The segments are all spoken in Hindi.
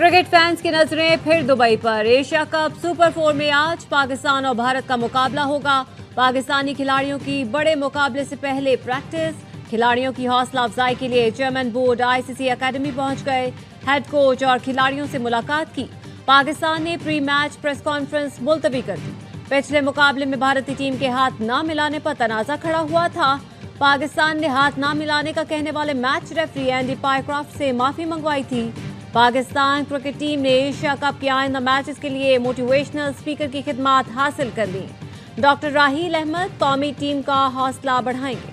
क्रिकेट फैंस की नजरें फिर दुबई पर। एशिया कप सुपर 4 में आज पाकिस्तान और भारत का मुकाबला होगा। पाकिस्तानी खिलाड़ियों की बड़े मुकाबले से पहले प्रैक्टिस। खिलाड़ियों की हौसला अफजाई के लिए चेयरमैन बोर्ड आईसीसी एकेडमी पहुंच गए। हेड कोच और खिलाड़ियों से मुलाकात की। पाकिस्तान ने प्री मैच प्रेस कॉन्फ्रेंस मुलतवी कर दी। पिछले मुकाबले में भारतीय टीम के हाथ न मिलाने पर तनाजा खड़ा हुआ था। पाकिस्तान ने हाथ न मिलाने का कहने वाले मैच रेफरी एंडी पायक्रॉफ्ट से माफी मंगवाई थी। पाकिस्तान क्रिकेट टीम ने एशिया कप के आइंदा मैचेस के लिए मोटिवेशनल स्पीकर की खिदमत हासिल कर ली। डॉक्टर राहील अहमद कौमी टीम का हौसला बढ़ाएंगे।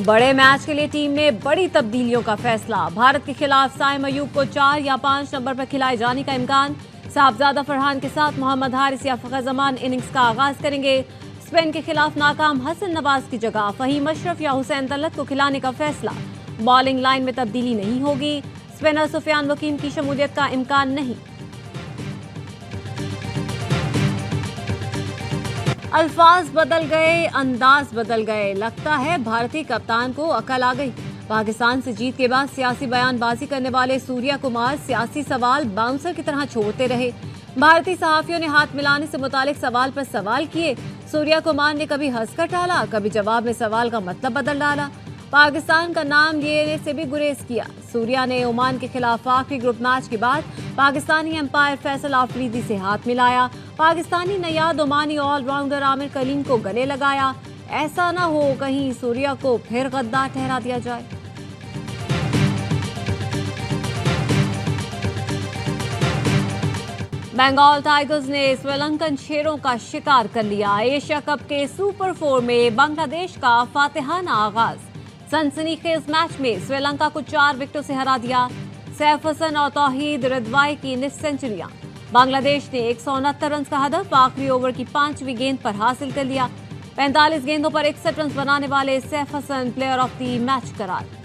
बड़े मैच के लिए टीम में बड़ी तब्दीलियों का फैसला। भारत के खिलाफ साइम अयूब को 4 या 5 नंबर पर खिलाए जाने का इम्कान। साहबजादा फरहान के साथ मोहम्मद हारिस या फखर जमान इनिंग्स का आगाज करेंगे। स्पेन के खिलाफ नाकाम हसन नवाज की जगह फहीम अशरफ या हुसैन तलत को खिलाने का फैसला। बॉलिंग लाइन में तब्दीली नहीं होगी। स्पिनर सुफियान वकीम की शमूलियत का इम्कान नहीं। अल्फाज बदल गए, अंदाज बदल गए। लगता है भारतीय कप्तान को अकल आ गई। पाकिस्तान से जीत के बाद सियासी बयानबाजी करने वाले सूर्या कुमार सियासी सवाल बाउंसर की तरह छोड़ते रहे। भारतीय सहाफियों ने हाथ मिलाने से मुतालिक सवाल पर सवाल किए। सूर्या कुमार ने कभी हंसकर टाला, कभी जवाब में सवाल का मतलब बदल डाला। पाकिस्तान का नाम लेने से भी गुरेज किया। सूर्या ने ओमान के खिलाफ आखिरी ग्रुप मैच के बाद पाकिस्तानी एम्पायर फैसल आफरीदी से हाथ मिलाया। पाकिस्तानी नयाद ओमानी ऑलराउंडर आमिर कलीम को गले लगाया। ऐसा ना हो कहीं सूर्या को फिर गद्दार ठहरा दिया जाए। बंगाल टाइगर्स ने श्रीलंकन शेरों का शिकार कर लिया। एशिया कप के सुपर 4 में बांग्लादेश का फातिहाना आगाज। सनसनीखेज मैच में श्रीलंका को 4 विकेटों से हरा दिया। सैफ हसन और तौहीद रिदवाई की निस्फ सेंचुरियां। बांग्लादेश ने 169 रन का हदफ आखिरी ओवर की 5वीं गेंद पर हासिल कर लिया। 45 गेंदों पर 61 रन बनाने वाले Saif Hasan player of the match करार।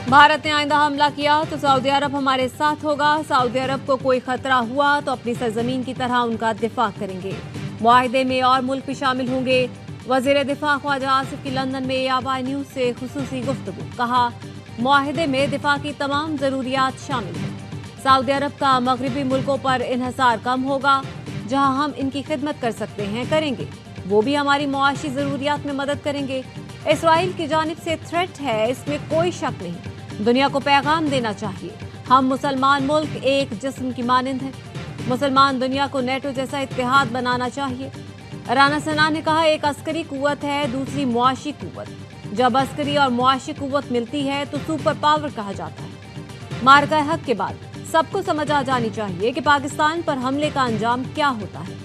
भारत ने आइंदा हमला किया तो सऊदी अरब हमारे साथ होगा। सऊदी अरब को कोई खतरा हुआ तो अपनी सरजमीन की तरह उनका दिफा करेंगे। मुआहिदे में और मुल्क भी शामिल होंगे। वजीर दिफा ख्वाजा आसिफ की लंदन में ABI न्यूज से खुसूसी गुफ्तगू। कहा, मुआहिदे में दिफा की तमाम जरूरियात शामिल हैं। सऊदी अरब का मगरबी मुल्कों पर इन्हसार कम होगा। जहां हम इनकी खिदमत कर सकते हैं करेंगे। वो भी हमारी मुआशी जरूरियात में मदद करेंगे। इसराइल की जानिब से थ्रेट है, इसमें कोई शक नहीं। दुनिया को पैगाम देना चाहिए, हम मुसलमान मुल्क एक जिस्म की मानिंद हैं। मुसलमान दुनिया को नेटो जैसा इत्तेहाद बनाना चाहिए। राना सना ने कहा, एक अस्करी कुव्वत है, दूसरी मुआशी कुव्वत। जब अस्करी और मुआशी कुव्वत मिलती है तो सुपर पावर कहा जाता है। मार्का हक के बाद सबको समझ आ जानी चाहिए कि पाकिस्तान पर हमले का अंजाम क्या होता है।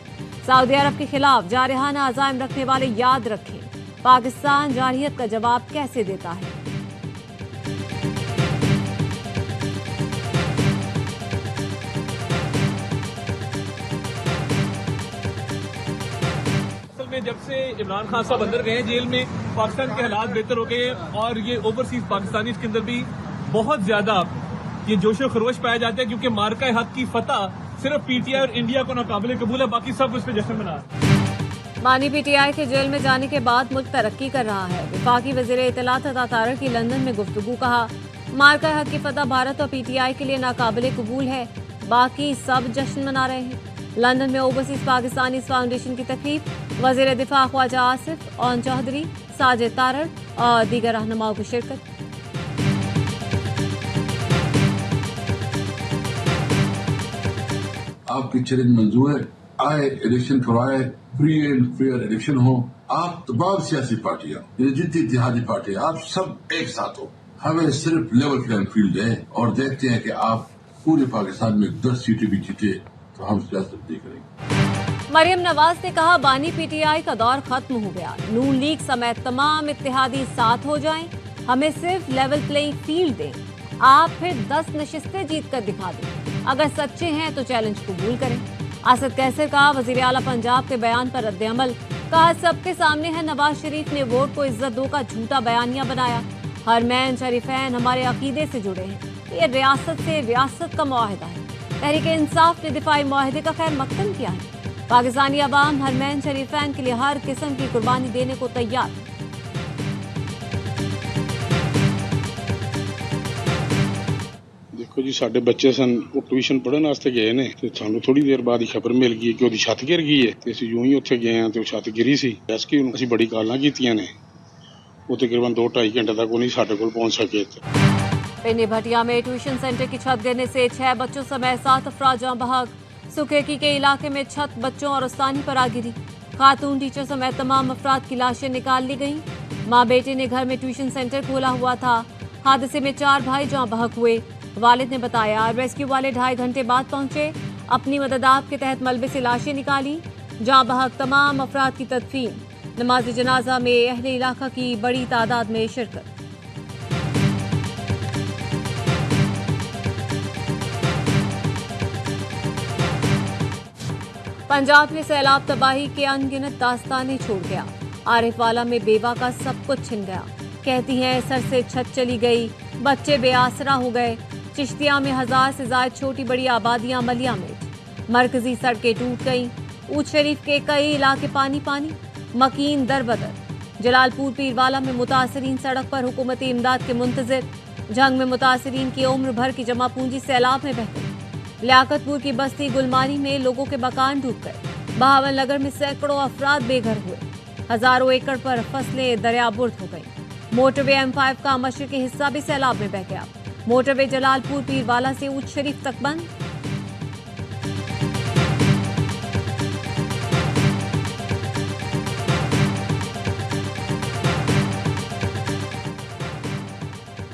सऊदी अरब के खिलाफ जारहाना अज़ाइम रखने वाले याद रखें, पाकिस्तान जारहियत का जवाब कैसे देता है। जब से इमरान खान साहब अंदर गए जेल में, पाकिस्तान के हालात बेहतर हो गए और ये ओवरसीज पाकिस्तानी के अंदर भी बहुत ज्यादा ये जोश और खरोश पाया जाता है, क्योंकि मार्का हक की फतह सिर्फ पीटीआई और इंडिया को नाकाबिले कबूल है, बाकी सब उस पर जश्न मना रहे हैं। बानी पीटीआई के जेल में जाने के बाद मुल्क तरक्की कर रहा है। वफाकी वजीर इत्तलात अता तारर की लंदन में गुफ्तगू। कहा, मार्का हक की फतह भारत और पीटीआई के लिए नाकाबिले कबूल है, बाकी सब जश्न मना रहे हैं। लंदन में ओवरसीज पाकिस्तानी फाउंडेशन की तकरीब। वजीर दिफा ख्वाजा आसिफ, ओन चौधरी, साजिद तारड़ और दीगर रहनुमाओं की शिरकत। आपकी चैलेंज मंजूर है। आए इलेक्शन करवाए, फ्री एंड फेयर इलेक्शन हो। आप तमाम सियासी पार्टियां, जितनी इत्तेहादी पार्टियां, आप सब एक साथ हो। हमें सिर्फ लेवल प्लेइंग फील्ड दें और देखते हैं कि आप पूरे पाकिस्तान में 10 सीटें भी जीते तो हम सियासत नहीं करेंगे। मरियम नवाज ने कहा, बानी पीटीआई का दौर खत्म हो गया। नून लीग समेत तमाम इत्तेहादी साथ हो जाएं। हमें सिर्फ लेवल प्लेइंग फील्ड दें। आप फिर 10 नशिस्तें जीत कर दिखा दें। अगर सच्चे हैं तो चैलेंज कबूल करें। असद कैसर का वजीर आला पंजाब के बयान पर रद्द-ए-अमल। कहा, सबके सामने है नवाज शरीफ ने वोट को इज्जत दो का झूठा बयानिया बनाया। हरमैन शरीफैन हमारे अकीदे से जुड़े हैं। ये रियासत से रियासत का मुआहिदा है। तहरीक इंसाफ ने दिफाई मुआहदे का खैर मकदम किया है। पाकिस्तानी अवाम हरमैन शरीफैन के लिए हर किस्म की कुर्बानी देने को तैयार। देखो जी, साडे बच्चे सन वो ट्यूशन पढ़न वास्ते गए ने ते सानू थोड़ी देर बाद ही खबर मिल गई कि ओदी छत गिर गई है ते असीं यूं ही उत्थे गए हैं ते छत गिरी सी। रेस्क्यू नूं असीं बड़ी कालां कीतियां ने, वो तकरीबन 2-2.5 घंटे तक वो नहीं साडे कोल पहुंच सके। पिंडी भटिया में ट्यूशन सेंटर की छत गिरने से 6 बच्चों समेत 7 अफराद जाँ बहक। सुखेकी के इलाके में छत बच्चों और उस्तानी पर आ गिरी। खातून टीचर समेत तमाम अफराद की लाशें निकाल ली गईं। माँ बेटे ने घर में ट्यूशन सेंटर खोला हुआ था। हादसे में 4 भाई जाँ बहक हुए। वालिद ने बताया रेस्क्यू वाले 2.5 घंटे बाद पहुंचे। अपनी मदद आप के तहत मलबे से लाशें निकाली। जाँ बहक तमाम अफराद की तदफीन। नमाज जनाजा में अहले इलाका की बड़ी तादाद में शिरकत। पंजाब में सैलाब तबाही के अनगिनत दास्तानें छोड़ गया। आरिफवाला में बेवा का सब कुछ छिन गया। कहती हैं सर से छत चली गई, बच्चे बेआसरा हो गए। चिश्तिया में 1000 से ज्यादा छोटी बड़ी आबादियां मलिया में। मरकजी सड़कें टूट गईं। ऊद शरीफ के कई इलाके पानी पानी। मकीन दरबदर। जलालपुर पीरवाला में मुतासरीन सड़क पर हुकूमती इमदाद के मुंतजिर। जंग में मुतासरीन की उम्र भर की जमा पूंजी सैलाब में बह गई। लियाकतपुर की बस्ती गुलमारी में लोगों के मकान डूब गए। बहावलनगर में सैकड़ों अफराद बेघर हुए। हजारों एकड़ पर फसलें दरियाबुर्द हो गई। मोटरवे M5 का मशरकी हिस्सा भी सैलाब में बह गया। मोटरवे जलालपुर पीरवाला से ऊद शरीफ तक बंद।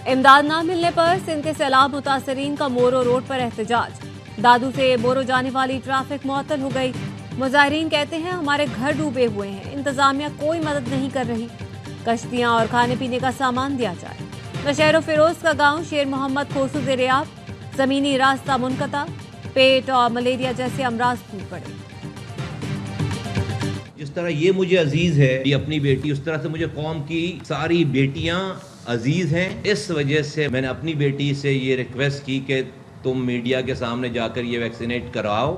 इमदाद न मिलने पर सिंध के सैलाब मुतासरीन का मोरो रोड पर एहतजाज। दादू से बोरो जाने वाली ट्रैफिक मुअत्तल हो गई। मुजाहिरीन कहते हैं हमारे घर डूबे हुए हैं, इंतजामिया कोई मदद नहीं कर रही। कश्तियां और खाने पीने का सामान दिया जाए। नशहरो फिरोज का गांव शेर मोहम्मद खोसू ज़ेर-ए-आब। जमीनी रास्ता मुनक़ता। पेट और मलेरिया जैसे अमराज फूट पड़े। जिस तरह ये मुझे अजीज है ये अपनी बेटी, उस तरह से मुझे कौम की सारी बेटियां अजीज हैं। इस वजह से मैंने अपनी बेटी से ये रिक्वेस्ट की कि तुम मीडिया के सामने जाकर ये वैक्सीनेट कराओ।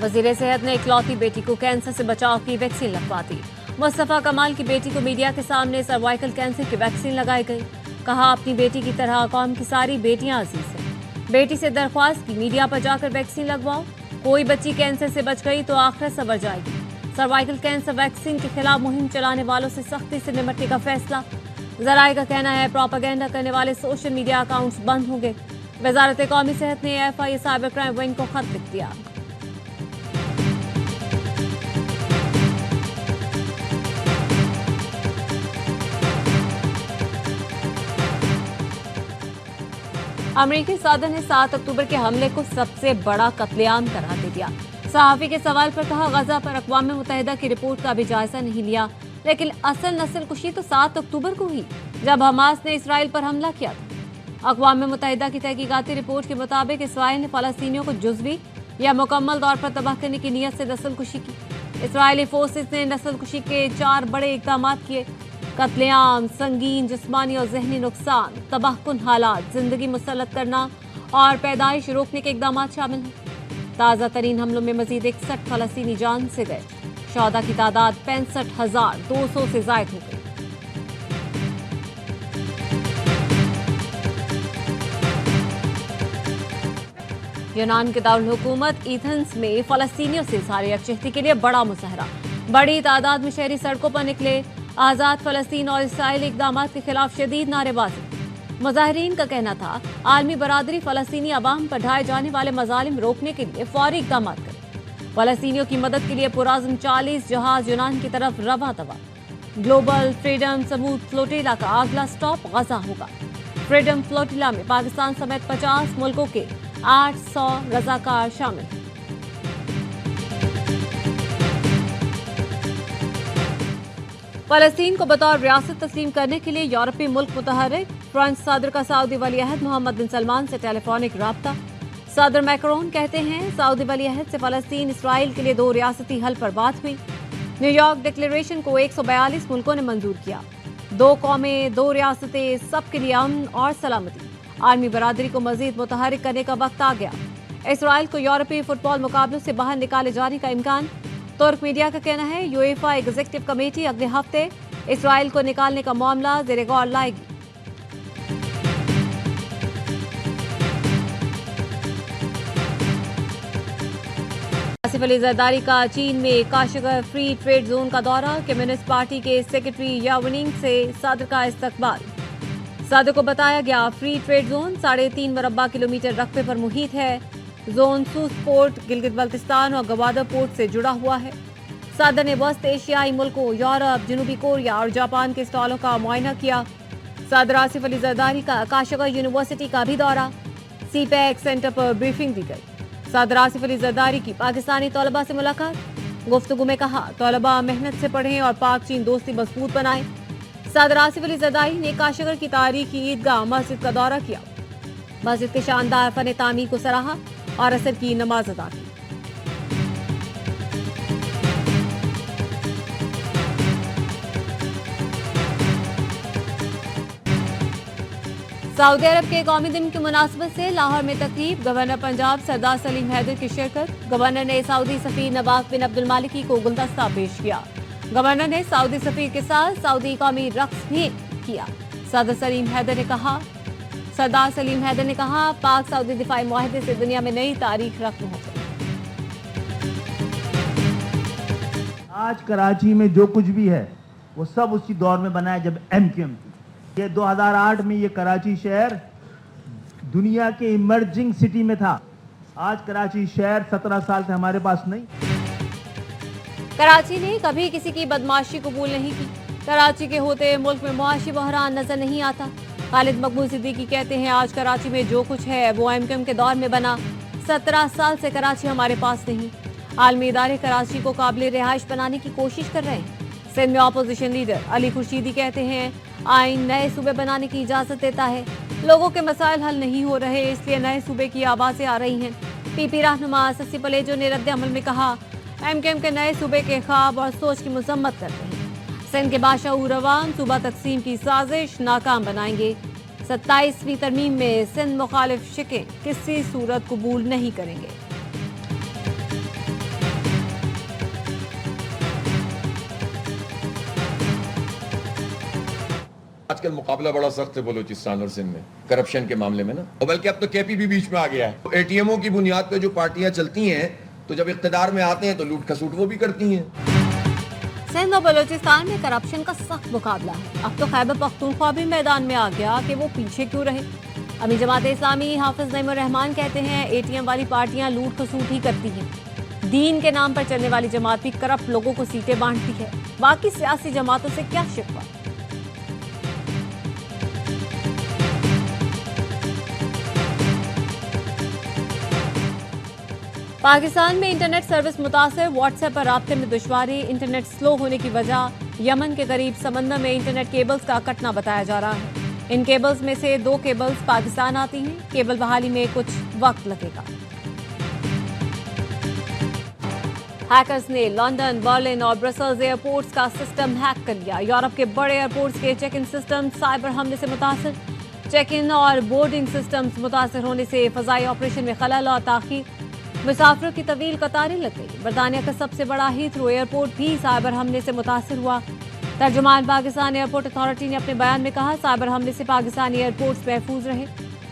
वज़ीर सेहत ने इकलौती बेटी को कैंसर से बचाव की वैक्सीन लगवा दी। मुस्तफा कमाल की बेटी को मीडिया के सामने सर्वाइकल कैंसर की वैक्सीन लगाई गई। कहा अपनी बेटी की तरह कौम की सारी बेटियां अजीज हैं। बेटी से दरख्वास्त की मीडिया पर जाकर वैक्सीन लगवाओ। कोई बच्ची कैंसर से बच गई तो आखिरत संवर जाएगी। सर्वाइकल कैंसर वैक्सीन के खिलाफ मुहिम चलाने वालों से सख्ती से निपटने का फैसला। जराए का कहना है प्रोपेगेंडा करने वाले सोशल मीडिया अकाउंट्स बंद होंगे। वजारत कौमी सेहत ने FI साइबर क्राइम विंग को खत लिख दिया। अमेरिकी सदर ने 7 अक्टूबर के हमले को सबसे बड़ा कत्लेआम करार दे दिया। सहाफी के सवाल पर कहा गजा पर अक़वाम मुत्तहिदा की रिपोर्ट का भी जायजा नहीं लिया, लेकिन असल नस्लकुशी तो 7 अक्टूबर को हुई जब हमास ने इसराइल पर हमला किया था। अक़वाम मुत्तहिदा की तहकीकाती रिपोर्ट के मुताबिक इसराइल ने फ़लस्तीनियों को जुज़वी या मुकम्मल तौर पर तबाह करने की नीयत से नस्लकुशी की। इसराइली फोर्सेस ने नस्लकुशी के 4 बड़े इक़दाम किए। कत्लेआम, संगीन जिस्मानी और जहनी नुकसान, तबाहकुन हालात, जिंदगी मुसल्लत करना और पैदाइश रोकने के इक़दाम शामिल हैं। ताज़ा तरीन हमलों में मजीद 61 फ़लस्तीनी जान से गए। शहदा की तादाद 65,200 से ज़ायद हो गई। यूनान के दारुल हुकूमत एथेंस में फ़लस्तीनियों से इज़हार यकजहती के लिए बड़ा मुजाहरा। बड़ी तादाद में शहरी सड़कों पर निकले। आज़ाद फ़लस्तीन और इसराइली इक़दामात के खिलाफ शदीद नारेबाजी। मुजाहिरीन का कहना था आलमी बरादरी फ़लस्तीनी अवाम पर ढाए जाने वाले मज़ालिम रोकने के लिए फौरी इक़दाम करे। फ़लस्तीनियों की मदद के लिए पुराज़म 40 जहाज यूनान की तरफ रवा दवा। ग्लोबल फ्रीडम समूद फ्लोटिला का अगला स्टॉप गजा होगा। फ्रीडम फ्लोटिला में पाकिस्तान समेत 50 मुल्कों के 800 रजाकार शामिल हैं। फ़लस्तीन को बतौर रियासत तस्लीम करने के लिए यूरोपीय मुल्क मुतहर्रिक। फ्रांस सदर का सऊदी वली अहद मोहम्मद बिन सलमान से टेलीफोनिक राब्ता। सदर मैक्रोन कहते हैं सऊदी वली अहद से फ़लस्तीन इसराइल के लिए 2 रियासती हल पर बात हुई। न्यूयॉर्क डिक्लेरेशन को 142 मुल्कों ने मंजूर किया। 2 कौमें 2 रियासतें, सबके लिए अमन और सलामती। आर्मी बरादरी को मजीद मुतहर्रिक करने का वक्त आ गया। इसराइल को यूरोपीय फुटबॉल मुकाबलों से बाहर निकाले जाने का इम्कान। तुर्क मीडिया का कहना है यूएफा एग्जीक्यूटिव कमेटी अगले हफ्ते इसराइल को निकालने का मामला ज़ेरे गौर लाएगी। आसिफ अली जरदारी का चीन में काशगर फ्री ट्रेड जोन का दौरा। कम्युनिस्ट पार्टी के सेक्रेटरी यावनिंग से सदर का इस्तकबाल। सदर को बताया गया फ्री ट्रेड जोन 3.5 मुरब्बा किलोमीटर रकबे पर मुहित है। जोन सूस पोर्ट, गिलगित बल्तिस्तान और गवादर पोर्ट से जुड़ा हुआ है। सदर ने वस्त एशियाई मुल्कों यूरोप, जनूबी कोरिया और जापान के स्टॉलों का मुआयना किया। सदर आसिफ अली जरदारी का काशगर यूनिवर्सिटी का भी दौरा। सीपैक सेंटर पर ब्रीफिंग दी गई। सदर आसिफ अली जरदारी की पाकिस्तानी तलबा से मुलाकात। गुफ्तगू में कहा तलबा मेहनत से पढ़ें और पाक चीन दोस्ती मजबूत बनाएं। सदर आसिफ अली जरदारी ने काशगर की तारीखी ईदगाह मस्जिद का दौरा किया। मस्जिद के शानदार फन तामीर को सराहा और असर की नमाज अदा की। सऊदी अरब के कौमी दिन की मुनासबत से लाहौर में तकरीब। गवर्नर पंजाब सरदार सलीम हैदर की शिरकत। गवर्नर ने सऊदी सफीर नवाफ बिन अब्दुल मालिकी को गुलदस्ता पेश किया। गवर्नर ने सऊदी सफीर के साथ सऊदी कौमी रक्स भी किया। सरदार सलीम हैदर ने कहा पाक सऊदी दिफाई मुआहदे से दुनिया में नई तारीख रकम हो गई। आज कराची में जो कुछ भी है वो सब उसी दौर में बना है जब एमक्यूएम थी। ये 2008 में ये कराची शहर दुनिया के इमर्जिंग सिटी में था। आज कराची शहर 17 साल से हमारे पास नहीं। कराची ने कभी किसी की बदमाशी कबूल नहीं की। कराची के होते मुल्क में मुआशी बहरान नजर नहीं आता। खालिद मकबूल सिद्दीकी कहते हैं आज कराची में जो कुछ है वो एमक्यूएम के दौर में बना। 17 साल से कराची हमारे पास नहीं। आलमी इदारे कराची को काबिल रिहाइश बनाने की कोशिश कर रहे हैं। सिंध में अपोजिशन लीडर अली खुर्शीदी कहते हैं आइन नए सूबे बनाने की इजाजत देता है। लोगों के मसाइल हल नहीं हो रहे इसलिए नए सूबे की आवाजें आ रही हैं। पीपी रहनुमा सस्सी पलेजो ने रद्द अमल में कहा एमक्यूएम के नए सूबे के ख्वाब और सोच की मजम्मत करते हैं। सिंध के बादशाह अवाम सूबा तकसीम की साजिश नाकाम बनाएंगे। 27वीं तरमीम में सिंध मुखालिफ शिकें किसी सूरत कबूल नहीं करेंगे। आजकल मुकाबला बड़ा सख्त है बलूचिस्तान और सिंध में करप्शन के मामले में ना, और बल्कि अब तो केपी भी बीच में आ गया है। तो एटीएमओ की बुनियाद पे जो पार्टियां चलती हैं तो जब इख्तिदार में आते हैं तो लूट खसूट वो भी करती हैं। सिंध और बलूचिस्तान में करप्शन का सख्त मुकाबला है। अब तो खैबर पख्तूनख्वा भी मैदान में आ गया कि वो पीछे क्यों रहे। अमीर जमात इस्लामी हाफिज नईमुर रहमान कहते हैं एटीएम वाली पार्टियां लूट खसूट ही करती हैं। दीन के नाम पर चलने वाली जमात भी करप्ट लोगों को सीटें बांटती है। बाकी सियासी जमातों से क्या शिकवा। पाकिस्तान में इंटरनेट सर्विस मुतासर। व्हाट्सएप पर राब्ते में दुश्वारी। इंटरनेट स्लो होने की वजह यमन के करीब समंदर में इंटरनेट केबल्स का कटना बताया जा रहा है। इन केबल्स में से 2 केबल्स पाकिस्तान आती हैं। केबल बहाली में कुछ वक्त लगेगा। हैकर्स ने लंदन, बर्लिन और ब्रसल्स एयरपोर्ट्स का सिस्टम हैक कर लिया। यूरोप के बड़े एयरपोर्ट्स के चेक इन सिस्टम साइबर हमले से मुतासर। चेक इन और बोर्डिंग सिस्टम्स मुतासर होने से फजाई ऑपरेशन में खलल और ताखीर। मुसाफिरों की तवील कतारें लग गई। बरतानिया का सबसे बड़ा हीथ्रो एयरपोर्ट भी साइबर हमले से मुतासर हुआ। तर्जुमान पाकिस्तान एयरपोर्ट अथॉरिटी ने अपने बयान में कहा साइबर हमले से पाकिस्तानी एयरपोर्ट्स महफूज रहे।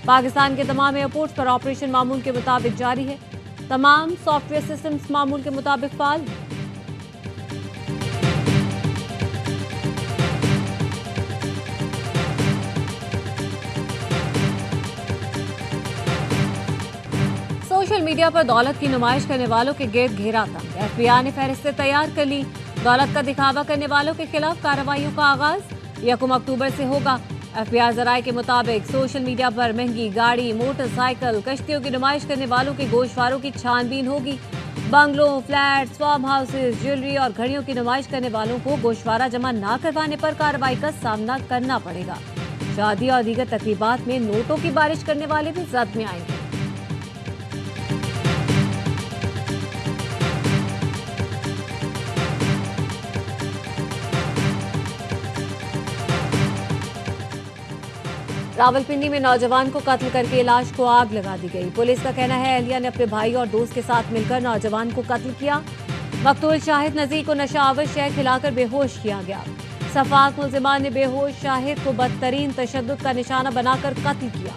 पाकिस्तान के तमाम एयरपोर्ट्स पर ऑपरेशन मामूल के मुताबिक जारी है। तमाम सॉफ्टवेयर सिस्टम्स मामूल के मुताबिक फाल। सोशल मीडिया पर दौलत की नुमाइश करने वालों के गिर्द घेरा था। एफबीआई ने फहरिस्तें तैयार कर ली। दौलत का दिखावा करने वालों के खिलाफ कार्रवाइयों का आगाज 1 अक्टूबर से होगा। एफबीआई जराये के मुताबिक सोशल मीडिया पर महंगी गाड़ी, मोटरसाइकिल, कश्तियों की नुमाइश करने वालों के गोशवारों की छानबीन होगी। बंगलों, फ्लैट्स, फार्म हाउसेज, ज्वेलरी और घड़ियों की नुमाइश करने वालों को गोशवारा जमा न करवाने पर कार्रवाई का सामना करना पड़ेगा। शादी और दीगर तकरीबात में नोटों की बारिश करने वाले भी जद में आएंगे। रावलपिंडी में नौजवान को कत्ल करके लाश को आग लगा दी गई। पुलिस का कहना है एहलिया ने अपने भाई और दोस्त के साथ मिलकर नौजवान को कत्ल किया। मकतूल शाहिद नजीर को नशावर शय खिलाकर बेहोश किया गया। सफाक मुल्जिमान ने बेहोश शाहिद को बदतरीन तशद्दुद का निशाना बनाकर कत्ल किया।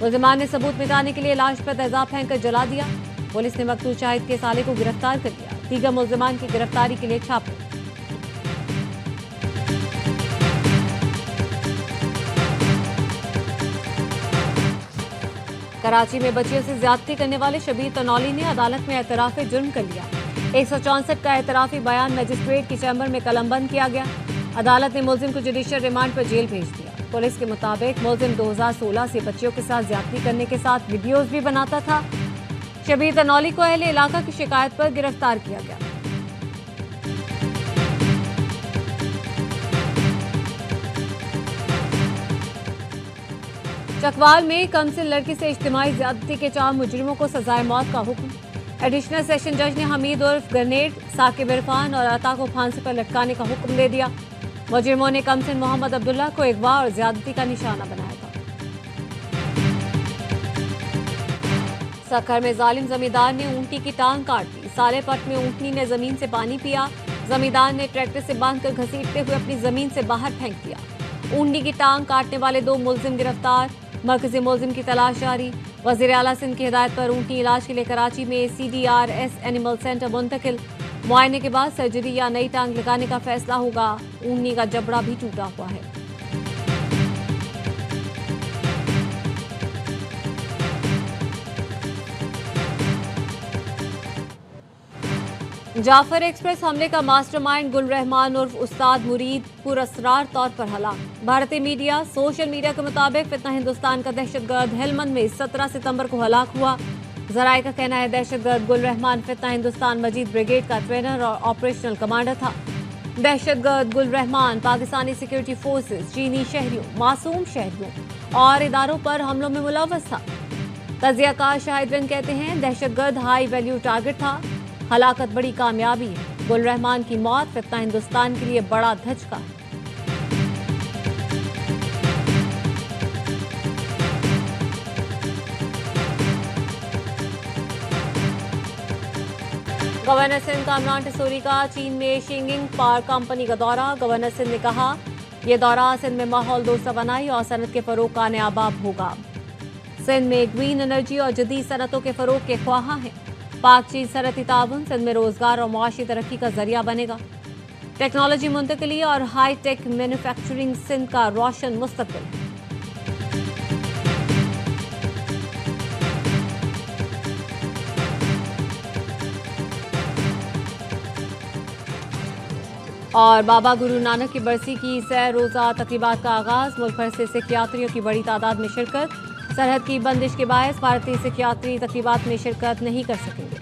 मुल्जिमान ने सबूत मिटाने के लिए लाश पर तेजाब फेंककर जला दिया। पुलिस ने मकतूल शाहिद के साले को गिरफ्तार कर लिया। दीगर मुल्जिमान की गिरफ्तारी के लिए छापे। कराची में बच्चियों से ज्यादती करने वाले शबीर तनौली ने अदालत में एतराफ जुर्म कर लिया। 164 का एतराफी बयान मजिस्ट्रेट की चैम्बर में कलमबंद किया गया। अदालत ने मुलजिम को जुडिशियल रिमांड पर जेल भेज दिया। पुलिस के मुताबिक मुलजिम 2016 से बच्चियों के साथ ज्यादती करने के साथ वीडियोज भी बनाता था। शबीर तनौली को अहले इलाका की शिकायत पर गिरफ्तार किया गया। चकवाल में कमसिन लड़की से इज्तिमाई ज्यादती के 4 मुजरिमों को सजाए मौत का हुक्म। एडिशनल सेशन जज ने हमीद उर्फ ग्रेनेड, साकिब इरफान और अता को फांसी पर लटकाने का हुक्म दे दिया। मुजरिमों ने कमसिन मोहम्मद अब्दुल्ला को अगवा और ज्यादती का निशाना बनाया था। सखर में जालिम जमींदार ने ऊंटनी की टांग काट दी। सालेपट में ऊंटनी ने जमीन से पानी पिया। जमींदार ने ट्रैक्टर से बांधकर घसीटते हुए अपनी जमीन से बाहर फेंक दिया। ऊंटनी की टांग काटने वाले 2 मुलजिम गिरफ्तार। मरकजी मुलजिम की तलाश जारी। वजीर आला सिंध की हिदायत पर ऊंटनी इलाज के लिए कराची में CDRS एनिमल सेंटर मुंतकिल। मुआयने के बाद सर्जरी या नई टांग लगाने का फैसला होगा। ऊंटनी का जबड़ा भी टूटा हुआ है। जाफर एक्सप्रेस हमले का मास्टरमाइंड गुल रहमान उर्फ उस्ताद मुरीद पुरअसरार तौर पर हलाक। भारतीय मीडिया सोशल मीडिया के मुताबिक फितना हिंदुस्तान का दहशतगर्द हेलमंद में 17 सितंबर को हलाक हुआ। जराये का कहना है दहशतगर्द गुल रहमान फितना हिंदुस्तान मजीद ब्रिगेड का ट्रेनर और ऑपरेशनल कमांडर था। दहशतगर्द गुल रहमान पाकिस्तानी सिक्योरिटी फोर्सेस, चीनी शहरियों, मासूम शहरियों और इदारों पर हमलों में मुलव्वस था। तजियाकार शाहिदन कहते हैं दहशतगर्द हाई वैल्यू टारगेट था। हलाकत बड़ी कामयाबी है। गुल रहमान की मौत फितना हिंदुस्तान के लिए बड़ा धचका है। गवर्नर सिंध कामरान टिसोरी का चीन में शिंगिंग पावर कंपनी का दौरा। गवर्नर सिंध ने कहा यह दौरा सिंध में माहौल दोस्त बनाई और सनत के फरोग का नायाबाब होगा। सिंध में ग्रीन एनर्जी और जदीद सनतों के फरोग के ख्वाहा हैं। पाक चीन सरहदी ताउन सिंध में रोजगार और मुआशी तरक्की का जरिया बनेगा। टेक्नोलॉजी मुंतकिली और हाई टेक मैन्युफैक्चरिंग सिंध का रोशन मुस्तकबिल है। और बाबा गुरु नानक की बरसी की सैर रोजा तकरीबात का आगाज। मुल्क भर से सिख यात्रियों की बड़ी तादाद में शिरकत। सरहद की बंदिश के बायस भारतीय सिख यात्री तकरीबात में शिरकत नहीं कर सकेंगे।